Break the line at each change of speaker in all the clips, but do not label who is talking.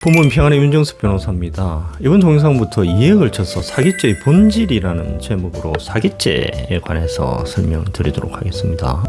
부모님 평안의 윤정수 변호사입니다. 이번 동영상부터 이해에 걸쳐서 사기죄의 본질이라는 제목으로 사기죄에 관해서 설명드리도록 하겠습니다.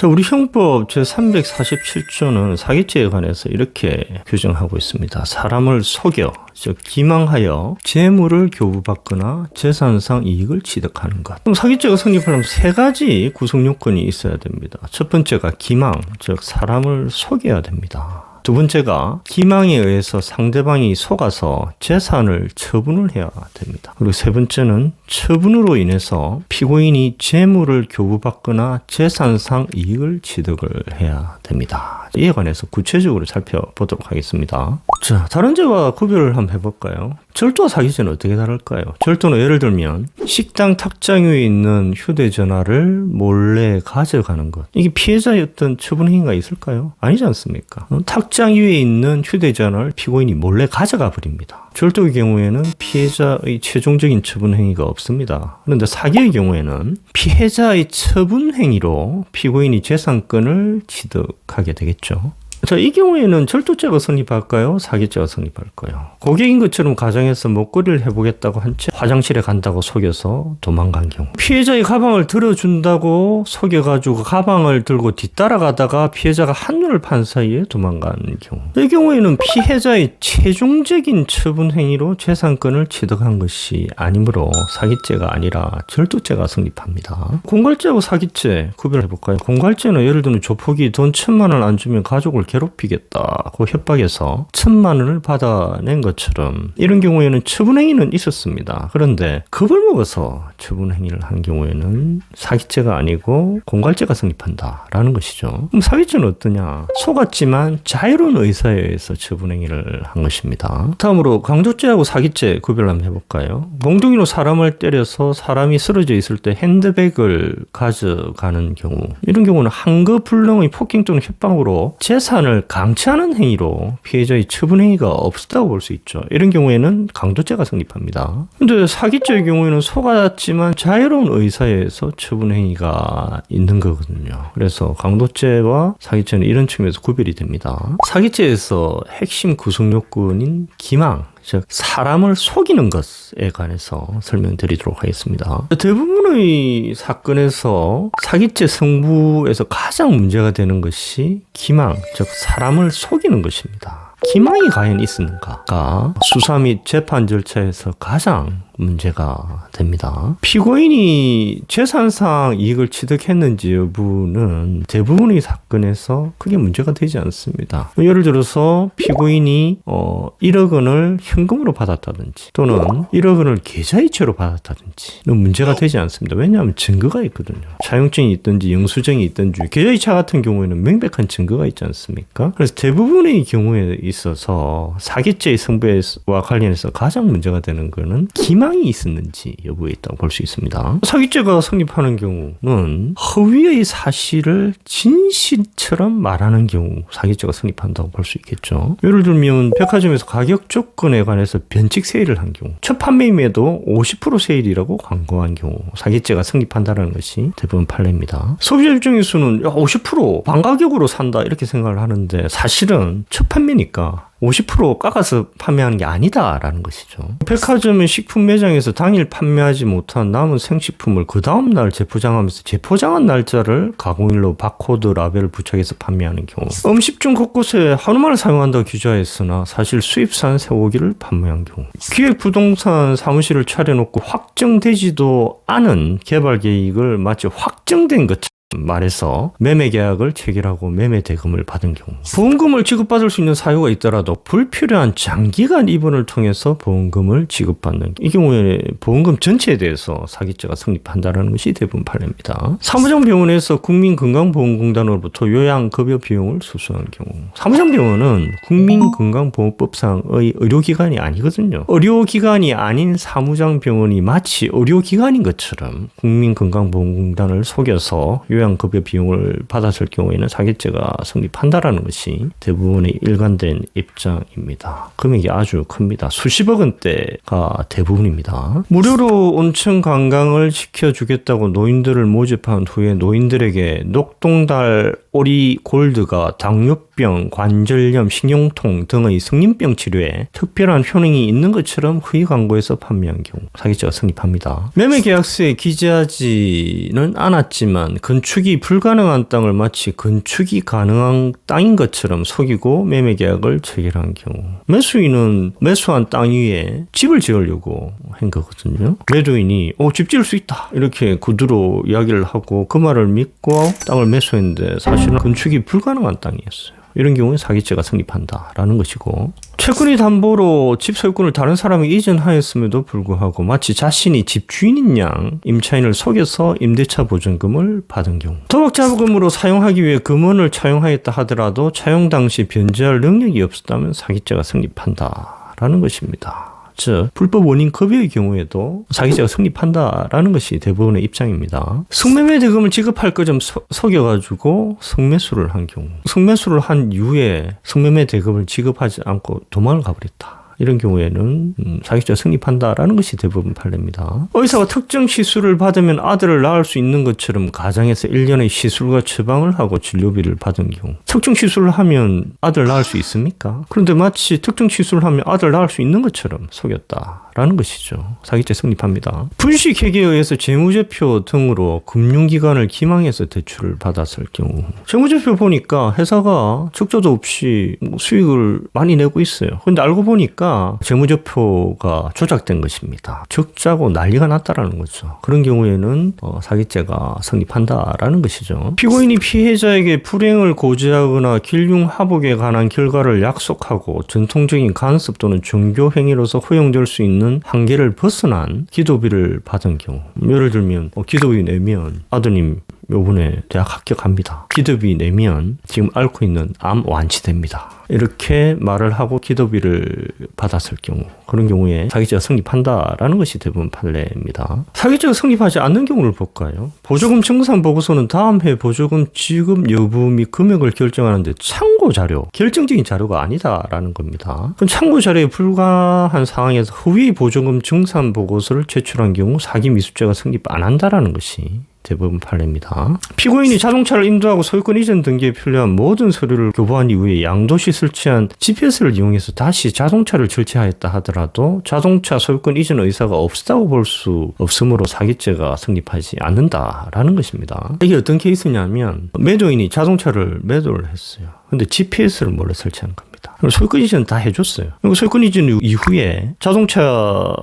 우리 형법 제347조는 사기죄에 관해서 이렇게 규정하고 있습니다. 사람을 속여, 즉 기망하여 재물을 교부받거나 재산상 이익을 취득하는 것. 그럼 사기죄가 성립하려면 세 가지 구성 요건이 있어야 됩니다. 첫 번째가 기망, 즉 사람을 속여야 됩니다. 두 번째가 기망에 의해서 상대방이 속아서 재산을 처분을 해야 됩니다. 그리고 세 번째는 처분으로 인해서 피고인이 재물을 교부받거나 재산상 이익을 취득을 해야 됩니다. 이에 관해서 구체적으로 살펴보도록 하겠습니다. 자, 다른 죄와 구별을 한번 해볼까요? 절도와 사기죄는 어떻게 다를까요? 절도는 예를 들면 식당 탁장 위에 있는 휴대전화를 몰래 가져가는 것. 이게 피해자의 어떤 처분 행위가 있을까요? 아니지 않습니까? 탁장 위에 있는 휴대전화를 피고인이 몰래 가져가 버립니다. 절도의 경우에는 피해자의 최종적인 처분 행위가 없습니다. 그런데 사기의 경우에는 피해자의 처분 행위로 피고인이 재산권을 취득하게 되겠죠. 자, 이 경우에는 절도죄가 성립할까요? 사기죄가 성립할까요? 고객인 것처럼 가정에서 먹거리를 해보겠다고 한 채 화장실에 간다고 속여서 도망간 경우, 피해자의 가방을 들어준다고 속여가지고 가방을 들고 뒤따라가다가 피해자가 한눈을 판 사이에 도망간 경우, 이 경우에는 피해자의 최종적인 처분 행위로 재산권을 취득한 것이 아니므로 사기죄가 아니라 절도죄가 성립합니다. 공갈죄하고 사기죄 구별해볼까요? 공갈죄는 예를 들면 조폭이 돈 1,000만 원 안 주면 가족을 괴롭히겠다고 협박해서 1,000만 원을 받아낸 것처럼 이런 경우에는 처분행위는 있었습니다. 그런데 겁을 먹어서 처분행위를 한 경우에는 사기죄가 아니고 공갈죄가 성립한다라는 것이죠. 그럼 사기죄는 어떠냐? 속았지만 자유로운 의사에 의해서 처분행위를 한 것입니다. 다음으로 강도죄하고 사기죄 구별 한번 해볼까요? 몽둥이로 사람을 때려서 사람이 쓰러져 있을 때 핸드백을 가져가는 경우, 이런 경우는 한거불능의 폭행 또는 협박으로 재산을 강취하는 행위로 피해자의 처분 행위가 없었다고 볼 수 있죠. 이런 경우에는 강도죄가 성립합니다. 근데 사기죄의 경우에는 속았지만 자유로운 의사에 의해서 처분 행위가 있는 거거든요. 그래서 강도죄와 사기죄는 이런 측면에서 구별이 됩니다. 사기죄에서 핵심 구성 요건인 기망, 즉 사람을 속이는 것에 관해서 설명드리도록 하겠습니다. 대부분의 사건에서 사기죄 성부에서 가장 문제가 되는 것이 기망, 즉 사람을 속이는 것입니다. 기망이 과연 있었는가가 수사 및 재판 절차에서 가장 문제가 됩니다. 피고인이 재산상 이익을 취득했는지 여부는 대부분의 사건에서 크게 문제가 되지 않습니다. 예를 들어서 피고인이 1억 원을 현금으로 받았다든지 또는 1억 원을 계좌이체로 받았다든지 문제가 되지 않습니다. 왜냐하면 증거가 있거든요. 차용증이 있든지 영수증이 있든지 계좌이체 같은 경우에는 명백한 증거가 있지 않습니까? 그래서 대부분의 경우에 있어서 사기죄의 성부와 관련해서 가장 문제가 되는 것은 기망이 있었는지 여부에 있다고 볼 수 있습니다. 사기죄가 성립하는 경우는 허위의 사실을 진실처럼 말하는 경우 사기죄가 성립한다고 볼 수 있겠죠. 예를 들면 백화점에서 가격 조건에 관해서 변칙 세일을 한 경우, 첫 판매임에도 50% 세일이라고 광고한 경우 사기죄가 성립한다는 것이 대부분 판례입니다. 소비자 입장에서는 50% 반가격으로 산다 이렇게 생각을 하는데 사실은 첫 판매니까 50% 깎아서 판매하는 게 아니다라는 것이죠. 백화점의 식품 매장에서 당일 판매하지 못한 남은 생식품을 그 다음날 재포장하면서 재포장한 날짜를 가공일로 바코드 라벨을 부착해서 판매하는 경우, 음식점 곳곳에 한우만을 사용한다고 규정했으나 사실 수입산 쇠고기를 판매한 경우, 기획부동산 사무실을 차려놓고 확정되지도 않은 개발 계획을 마치 확정된 것처럼 말해서 매매 계약을 체결하고 매매 대금을 받은 경우, 보험금을 지급받을 수 있는 사유가 있더라도 불필요한 장기간 입원을 통해서 보험금을 지급받는, 이 경우에 보험금 전체에 대해서 사기죄가 성립한다는 것이 대부분 판례입니다. 사무장병원에서 국민건강보험공단으로부터 요양급여 비용을 수수한 경우, 사무장병원은 국민건강보험법상의 의료기관이 아니거든요. 의료기관이 아닌 사무장병원이 마치 의료기관인 것처럼 국민건강보험공단을 속여서 요양급여 비용을 받았을 경우에는 사기죄가 성립한다라는 것이 대부분의 일관된 입장입니다. 금액이 아주 큽니다. 수십억 원대가 대부분입니다. 무료로 온천 관광을 시켜주겠다고 노인들을 모집한 후에 노인들에게 녹동달 오리 골드가 당뇨병, 관절염, 신경통 등의 성인병 치료에 특별한 효능이 있는 것처럼 허위 광고에서 판매한 경우 사기죄가 성립합니다. 매매 계약서에 기재하지는 않았지만 건축이 불가능한 땅을 마치 건축이 가능한 땅인 것처럼 속이고 매매 계약을 체결한 경우 매수인은 매수한 땅 위에 집을 지으려고 한 거거든요. 매도인이 집 지을 수 있다 이렇게 구두로 이야기를 하고 그 말을 믿고 땅을 매수했는데 사실은 건축이 불가능한 땅이었어요. 이런 경우에 사기죄가 성립한다라는 것이고, 채권이 담보로 집 소유권을 다른 사람에게 이전하였음에도 불구하고 마치 자신이 집주인인 양 임차인을 속여서 임대차 보증금을 받은 경우, 도박자금으로 사용하기 위해 금원을 차용하였다 하더라도 차용 당시 변제할 능력이 없었다면 사기죄가 성립한다라는 것입니다. 즉 불법 원인 급여의 경우에도 사기죄가 성립한다라는 것이 대부분의 입장입니다. 성매매 대금을 지급할 것 좀 속여가지고 성매수를 한 경우, 성매수를 한 이후에 성매매 대금을 지급하지 않고 도망을 가버렸다. 이런 경우에는 사기죄가 성립한다라는 것이 대부분 판례입니다. 의사가 특정 시술을 받으면 아들을 낳을 수 있는 것처럼 가정에서 1년의 시술과 처방을 하고 진료비를 받은 경우, 특정 시술을 하면 아들 낳을 수 있습니까? 그런데 마치 특정 시술을 하면 아들 낳을 수 있는 것처럼 속였다라는 것이죠. 사기죄 성립합니다. 분식회계에 의해서 재무제표 등으로 금융기관을 기망해서 대출을 받았을 경우, 재무제표 보니까 회사가 적자도 없이 수익을 많이 내고 있어요. 그런데 알고 보니까 재무제표가 조작된 것입니다. 적자고 난리가 났다라는 거죠. 그런 경우에는 사기죄가 성립한다라는 것이죠. 피고인이 피해자에게 불행을 고지하거나 길흉하복에 관한 결과를 약속하고 전통적인 간섭 또는 종교 행위로서 허용될 수 있는 한계를 벗어난 기도비를 받은 경우, 예를 들면 기도비 내면 아드님 요번에 대학 합격합니다. 기도비 내면 지금 앓고 있는 암 완치됩니다. 이렇게 말을 하고 기도비를 받았을 경우, 그런 경우에 사기죄가 성립한다라는 것이 대부분 판례입니다. 사기죄가 성립하지 않는 경우를 볼까요? 보조금 청산 보고서는 다음 해 보조금 지급 여부 및 금액을 결정하는데 참고 자료, 결정적인 자료가 아니다라는 겁니다. 그럼 참고 자료에 불과한 상황에서 허위 보조금 청산 보고서를 제출한 경우 사기 미수죄가 성립 안 한다라는 것이 대부분 판례입니다. 피고인이 자동차를 인도하고 소유권 이전 등기에 필요한 모든 서류를 교부한 이후에 양도시 설치한 GPS를 이용해서 다시 자동차를 설치하였다 하더라도 자동차 소유권 이전 의사가 없다고 볼 수 없으므로 사기죄가 성립하지 않는다라는 것입니다. 이게 어떤 케이스냐면 매도인이 자동차를 매도를 했어요. 근데 GPS를 몰래 설치한 겁니다. 소유권 이전 다 해줬어요. 소유권 이전 이후에 자동차가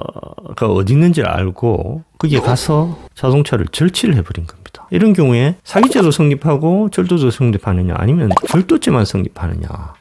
어디 있는지를 알고 거기에 가서 자동차를 절취를 해버린 겁니다. 이런 경우에 사기죄도 성립하고 절도도 성립하느냐 아니면 절도죄만 성립하느냐가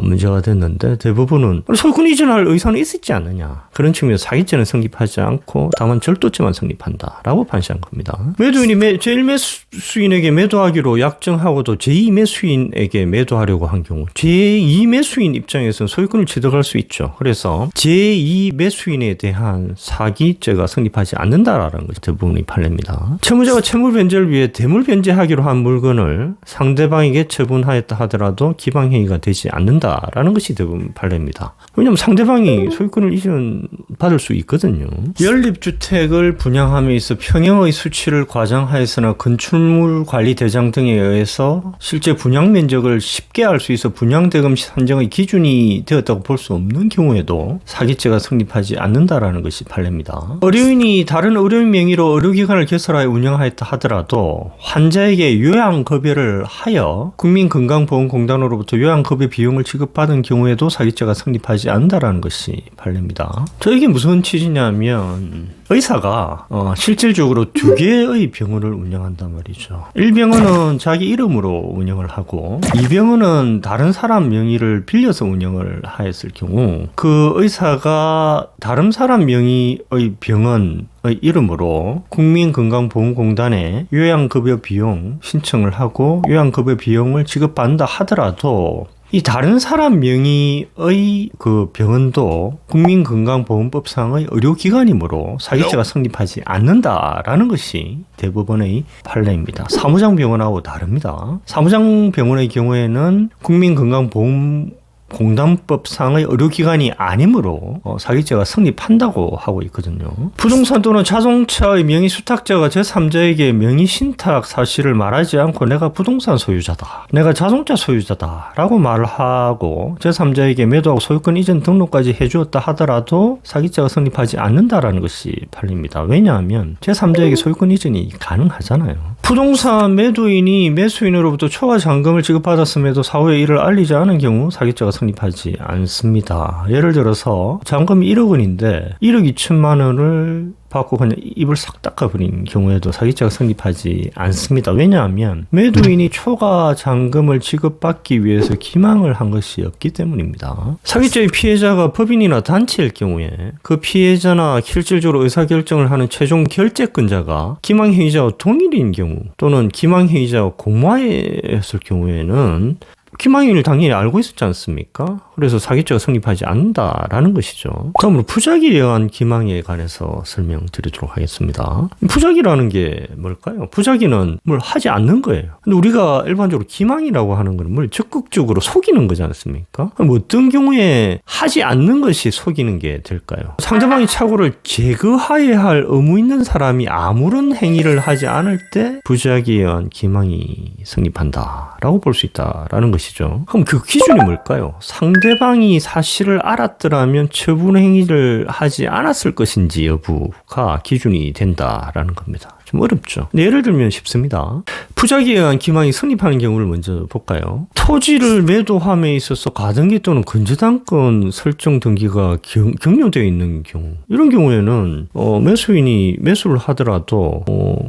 문제가 됐는데, 대부분은 소유권 이전할 의사는 있었지 않느냐, 그런 측면에서 사기죄는 성립하지 않고 다만 절도죄만 성립한다라고 판시한 겁니다. 매도인이 제1매수인에게 매도하기로 약정하고도 제2매수인에게 매도하려고 한 경우, 제2매수인 입장에서는 소유권을 취득할 수 있죠. 그래서 제2매수인에 대한 사기죄가 성립하지 않는다라는 것이 대부분의 판례입니다. 채무자가 채무 변제를 위해 대물 변제하기로 한 물건을 상대방에게 처분하였다 하더라도 기방행위가 되지 않는다라는 것이 대부분 판례입니다. 왜냐하면 상대방이 소유권을 이전받을 수 있거든요. 연립주택을 분양함에 있어 평형의 수치를 과장하였으나 건축물 관리 대장 등에 의해서 실제 분양 면적을 쉽게 알 수 있어 분양대금 산정의 기준이 되었다고 볼 수 없는 경우에도 사기죄가 성립하지 않는다라는 것이 판례입니다. 의료인이 다른 의료인 명의로 의료기관을 개설하여 운영하였다 하더라도 환자에게 요양급여를 하여 국민건강보험공단으로부터 요양급여 비용을 지급받은 경우에도 사기죄가 성립하지 않는다라는 것이 판례입니다. 이게 무슨 취지냐면, 의사가 실질적으로 두 개의 병원을 운영한단 말이죠. 1병원은 자기 이름으로 운영을 하고 2병원은 다른 사람 명의를 빌려서 운영을 하였을 경우, 그 의사가 다른 사람 명의의 병원의 이름으로 국민건강보험공단에 요양급여 비용 신청을 하고 요양급여 비용을 지급받는다 하더라도 이 다른 사람 명의의 그 병원도 국민건강보험법상의 의료기관이므로 사기죄가 성립하지 않는다라는 것이 대법원의 판례입니다. 사무장병원하고 다릅니다. 사무장병원의 경우에는 국민건강보험공단법상의 의료기관이 아니므로 사기죄가 성립한다고 하고 있거든요. 부동산 또는 자동차의 명의 수탁자가 제3자에게 명의 신탁 사실을 말하지 않고 내가 부동산 소유자다, 내가 자동차 소유자다 라고 말을 하고 제3자에게 매도하고 소유권 이전 등록까지 해주었다 하더라도 사기죄가 성립하지 않는다라는 것이 판례입니다. 왜냐하면 제3자에게 소유권 이전이 가능하잖아요. 부동산 매도인이 매수인으로부터 초과 잔금을 지급받았음에도 사후에 이를 알리지 않은 경우 사기죄가 성립하지 않습니다. 예를 들어서 잔금이 1억 원인데 1억 2천만 원을 받고 그냥 입을 싹 닦아버린 경우에도 사기죄가 성립하지 않습니다. 왜냐하면 매도인이 초과 잔금을 지급받기 위해서 기망을 한 것이 없기 때문입니다. 사기죄의 피해자가 법인이나 단체일 경우에 그 피해자나 실질적으로 의사결정을 하는 최종 결재권자가 기망행위자와 동일인 경우 또는 기망행위자와 공모하였을 경우에는 기망행위를 당연히 알고 있었지 않습니까? 그래서 사기죄가 성립하지 않는다라는 것이죠. 다음으로 부작위에 의한 기망에 관해서 설명드리도록 하겠습니다. 부작위라는 게 뭘까요? 부작위는 뭘 하지 않는 거예요. 근데 우리가 일반적으로 기망이라고 하는 건 뭘 적극적으로 속이는 거지 않습니까? 그럼 어떤 경우에 하지 않는 것이 속이는 게 될까요? 상대방의 착오를 제거해야 할 의무 있는 사람이 아무런 행위를 하지 않을 때 부작위에 의한 기망이 성립한다라고 볼 수 있다라는 것이죠. 그럼 그 기준이 뭘까요? 상대방이 사실을 알았더라면 처분 행위를 하지 않았을 것인지 여부가 기준이 된다라는 겁니다. 좀 어렵죠. 예를 들면 쉽습니다. 부작위에 의한 기망이 성립하는 경우를 먼저 볼까요? 토지를 매도함에 있어서 가등기 또는 근저당권 설정 등기가 경료되어 있는 경우, 이런 경우에는 매수인이 매수를 하더라도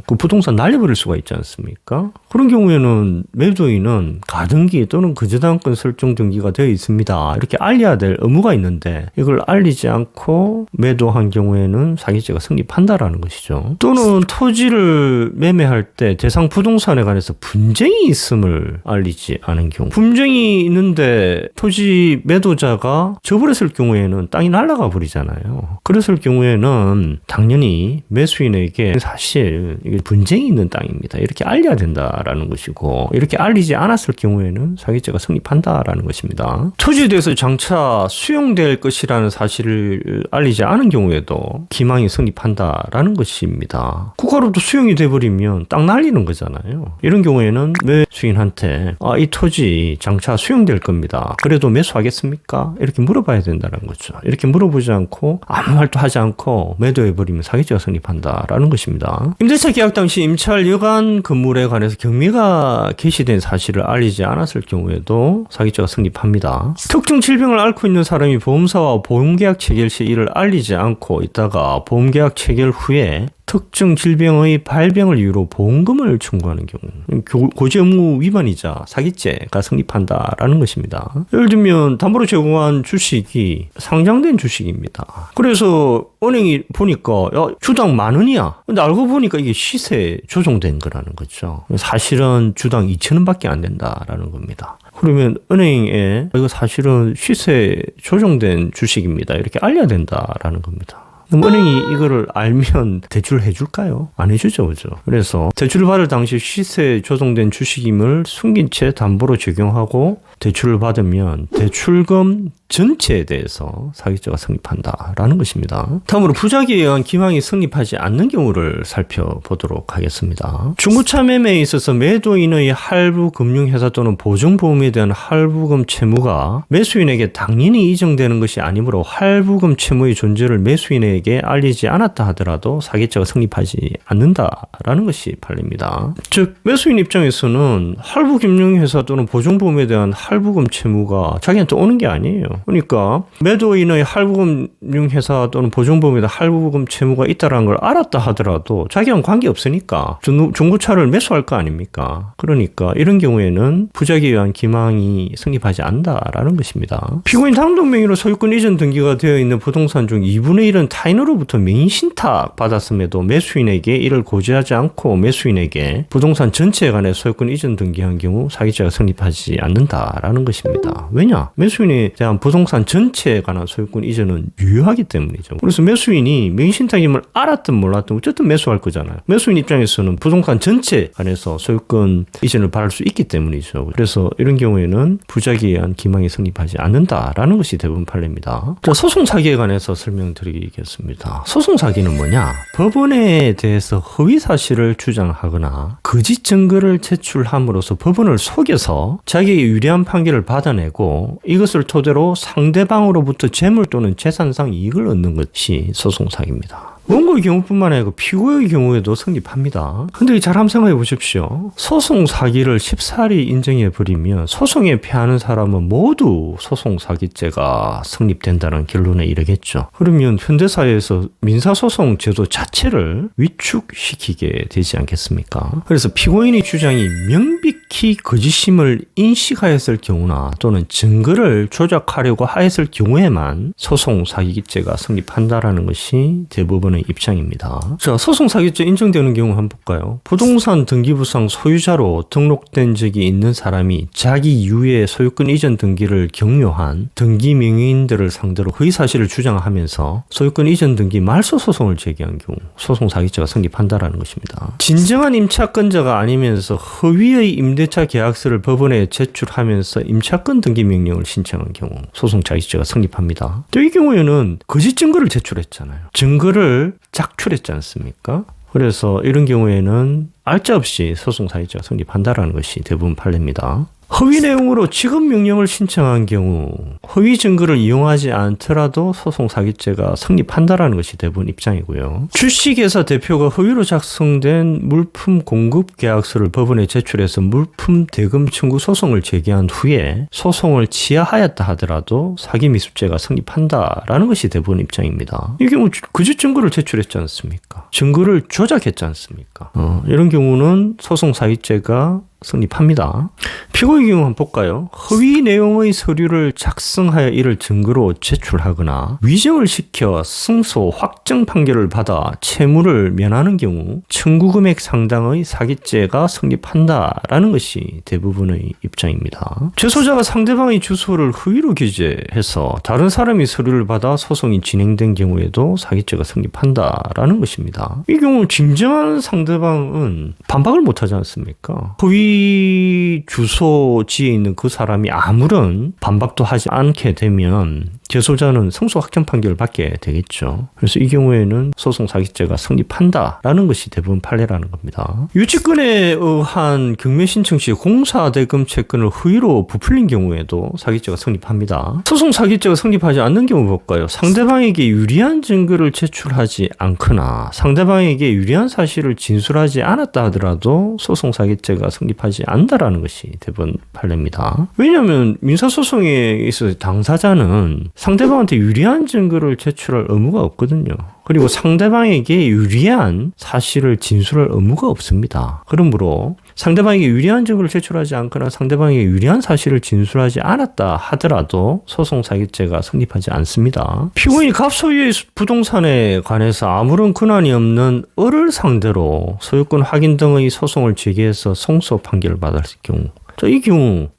그 부동산 날려버릴 수가 있지 않습니까? 그런 경우에는 매도인은 가등기 또는 근저당권 설정 등기가 되어 있습니다, 이렇게 알려야 될 의무가 있는데 이걸 알리지 않고 매도한 경우에는 사기죄가 성립한다라는 것이죠. 또는 토지를 매매할 때 대상 부동산에 관해서 분쟁이 있음을 알리지 않은 경우, 분쟁이 있는데 토지 매도자가 져버렸을 경우에는 땅이 날아가 버리잖아요. 그랬을 경우에는 당연히 매수인에게 사실 이게 분쟁이 있는 땅입니다, 이렇게 알려야 된다라는 것이고, 이렇게 알리지 않았을 경우에는 사기죄가 성립한다라는 것입니다. 토지에 대해서 장차 수용될 것이라는 사실을 알리지 않은 경우에도 기망이 성립한다라는 것입니다. 국가로부터 수용이 돼버리면 땅 날리는 거잖아요. 이런 경우에는 매수인한테 이 토지 장차 수용될 겁니다, 그래도 매수하겠습니까? 이렇게 물어봐야 된다는 거죠. 이렇게 물어보지 않고 아무 말도 하지 않고 매도해버리면 사기죄가 성립한다라는 것입니다. 임대차 계약 당시 임차할 여관 건물에 관해서 경미가 게시된 사실을 알리지 않았을 경우에도 사기죄가 성립합니다. 특정 질병을 앓고 있는 사람이 보험사와 보험계약 체결 시 이를 알리지 않고 있다가 보험계약 체결 후에 특정 질병의 발병을 이유로 보험금을 청구하는 경우, 고지 의무 위반이자 사기죄가 성립한다라는 것입니다. 예를 들면 담보로 제공한 주식이 상장된 주식입니다. 그래서 은행이 보니까 주당 10,000원이야. 근데 알고 보니까 이게 시세 조정된 거라는 거죠. 사실은 주당 2,000원밖에 안 된다라는 겁니다. 그러면 은행에 이거 사실은 시세 조정된 주식입니다, 이렇게 알려야 된다라는 겁니다. 은행이 이거를 알면 대출을 해줄까요? 안 해주죠, 그죠? 그래서 대출을 받을 당시 시세 조정된 주식임을 숨긴 채 담보로 적용하고 대출을 받으면 대출금 전체에 대해서 사기죄가 성립한다라는 것입니다. 다음으로 부작위에 의한 기망이 성립하지 않는 경우를 살펴보도록 하겠습니다. 중고차 매매에 있어서 매도인의 할부 금융회사 또는 보증보험에 대한 할부금 채무가 매수인에게 당연히 이정되는 것이 아니므로 할부금 채무의 존재를 매수인에게 알리지 않았다 하더라도 사기죄가 성립하지 않는다라는 것이 판례입니다. 즉 매수인 입장에서는 할부금융회사 또는 보증보험에 대한 할부금 채무가 자기한테 오는 게 아니에요. 그러니까 매도인의 할부금융회사 또는 보증보험에다 할부금 채무가 있다는 걸 알았다 하더라도 자기랑 관계없으니까 중고차를 매수할 거 아닙니까? 그러니까 이런 경우에는 부작위에 의한 기망이 성립하지 않는다라는 것입니다. 피고인 단독 명의로 소유권 이전 등기가 되어 있는 부동산 중 2분의 1은 타인으로부터 명의 신탁 받았음에도 매수인에게 이를 고지하지 않고 매수인에게 부동산 전체에 관해 소유권 이전 등기한 경우 사기죄가 성립하지 않는다라는 것입니다. 왜냐? 매수인에 대한 부동산 전체에 관한 소유권 이전은 유효하기 때문이죠. 그래서 매수인이 명의 신탁임을 알았든 몰랐든 어쨌든 매수할 거잖아요. 매수인 입장에서는 부동산 전체에 관해서 소유권 이전을 바랄 수 있기 때문이죠. 그래서 이런 경우에는 부작위에 의한 기망이 성립하지 않는다라는 것이 대부분 판례입니다. 자, 소송 사기에 관해서 설명드리겠습니다. 소송 사기는 뭐냐? 법원에 대해서 허위 사실을 주장하거나 거짓 증거를 제출함으로써 법원을 속여서 자기에게 유리한 판결을 받아내고 이것을 토대로 상대방으로부터 재물 또는 재산상 이익을 얻는 것이 소송 사기입니다. 원고의 경우뿐만 아니고 피고의 경우에도 성립합니다. 근데 잘 한번 생각해 보십시오. 소송 사기를 쉽사리 인정해 버리면 소송에 패하는 사람은 모두 소송 사기죄가 성립된다는 결론에 이르겠죠. 그러면 현대사회에서 민사소송 제도 자체를 위축시키게 되지 않겠습니까? 그래서 피고인의 주장이 명백히 거짓임을 인식하였을 경우나 또는 증거를 조작하려고 하였을 경우에만 소송 사기죄가 성립한다라는 것이 대법원의 입장입니다. 자, 소송 사기죄 인정되는 경우 한번 볼까요? 부동산 등기부상 소유자로 등록된 적이 있는 사람이 자기 이후에 소유권 이전 등기를 격려한 등기 명의인들을 상대로 허위 사실을 주장하면서 소유권 이전 등기 말소 소송을 제기한 경우 소송 사기죄가 성립한다라는 것입니다. 진정한 임차권자가 아니면서 허위의 임대차 계약서를 법원에 제출하면서 임차권 등기 명령을 신청한 경우 소송 사기죄가 성립합니다. 또 이 경우에는 거짓 증거를 제출했잖아요. 증거를 작출했지 않습니까? 그래서 이런 경우에는 알짜 없이 소송 사기죄가 성립한다라는 것이 대부분 판례입니다. 허위 내용으로 지급 명령을 신청한 경우 허위 증거를 이용하지 않더라도 소송 사기죄가 성립한다라는 것이 대부분 입장이고요. 주식회사 대표가 허위로 작성된 물품 공급 계약서를 법원에 제출해서 물품 대금 청구 소송을 제기한 후에 소송을 취하하였다 하더라도 사기 미수죄가 성립한다라는 것이 대부분 입장입니다. 이 경우 거짓 증거를 제출했지 않습니까? 증거를 조작했지 않습니까? 이런 경우는 소송 사기죄가 성립합니다. 피고의 경우 한번 볼까요? 허위 내용의 서류를 작성하여 이를 증거로 제출하거나 위정을 시켜 승소 확정 판결을 받아 채무를 면하는 경우 청구 금액 상당의 사기죄가 성립한다라는 것이 대부분의 입장입니다. 제소자가 상대방의 주소를 허위로 기재해서 다른 사람이 서류를 받아 소송이 진행된 경우에도 사기죄가 성립한다라는 것입니다. 이 경우 진정한 상대방은 반박을 못하지 않습니까? 허위 주소지에 있는 그 사람이 아무런 반박도 하지 않게 되면 제소자는 승소 확정 판결을 받게 되겠죠. 그래서 이 경우에는 소송 사기죄가 성립한다라는 것이 대부분 판례라는 겁니다. 유치권에 의한 경매 신청 시 공사대금 채권을 허위로 부풀린 경우에도 사기죄가 성립합니다. 소송 사기죄가 성립하지 않는 경우 볼까요? 상대방에게 유리한 증거를 제출하지 않거나 상대방에게 유리한 사실을 진술하지 않았다 하더라도 소송 사기죄가 성립하지 않는다라는 것이 대부분 판례입니다. 왜냐하면 민사소송에 있어서 당사자는 상대방한테 유리한 증거를 제출할 의무가 없거든요. 그리고 상대방에게 유리한 사실을 진술할 의무가 없습니다. 그러므로 상대방에게 유리한 증거를 제출하지 않거나 상대방에게 유리한 사실을 진술하지 않았다 하더라도 소송 사기죄가 성립하지 않습니다. 피고인이 갑소유의 부동산에 관해서 아무런 근한이 없는 을을 상대로 소유권 확인 등의 소송을 제기해서 승소 판결을 받을 경우 이 경우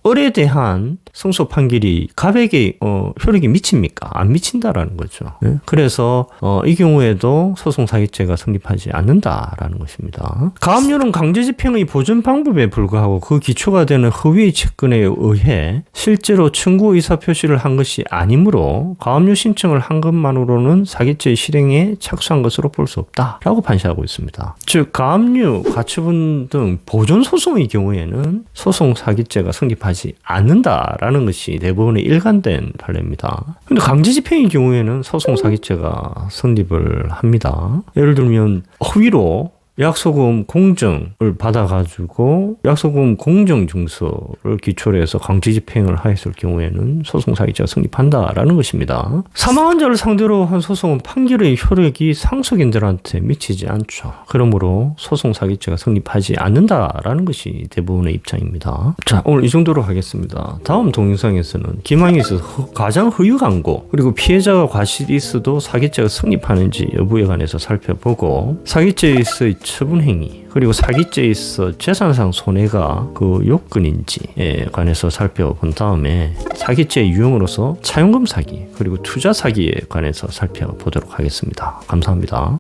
을에 대한 승소 판결이 갑에게 효력이 미칩니까? 안 미친다라는 거죠. 네? 그래서 이 경우에도 소송 사기죄가 성립하지 않는다라는 것입니다. 가압류는 강제집행의 보전 방법에 불과하고 그 기초가 되는 허위의 채권에 의해 실제로 청구 의사표시를 한 것이 아니므로 가압류 신청을 한 것만으로는 사기죄 실행에 착수한 것으로 볼 수 없다라고 판시하고 있습니다. 즉 가압류, 가처분 등 보전 소송의 경우에는 소송 사기죄가 성립하지 않는다라는 것이 대부분의 일관된 판례입니다. 그런데 강제집행의 경우에는 소송 사기죄가 성립을 합니다. 예를 들면 허위로 약소금 공정을 받아가지고 약소금 공정 증서를 기초로 해서 강제 집행을 하였을 경우에는 소송 사기죄가 성립한다라는 것입니다. 사망한 자를 상대로 한 소송은 판결의 효력이 상속인들한테 미치지 않죠. 그러므로 소송 사기죄가 성립하지 않는다라는 것이 대부분의 입장입니다. 자, 오늘 이 정도로 하겠습니다. 다음 동영상에서는 기망에 있어서 가장 허위 광고 그리고 피해자가 과실이 있어도 사기죄가 성립하는지 여부에 관해서 살펴보고 사기죄에 있어의 처분 행위 그리고 사기죄에 있어 재산상 손해가 그 요건인지에 관해서 살펴본 다음에 사기죄의 유형으로서 차용금 사기 그리고 투자 사기에 관해서 살펴보도록 하겠습니다. 감사합니다.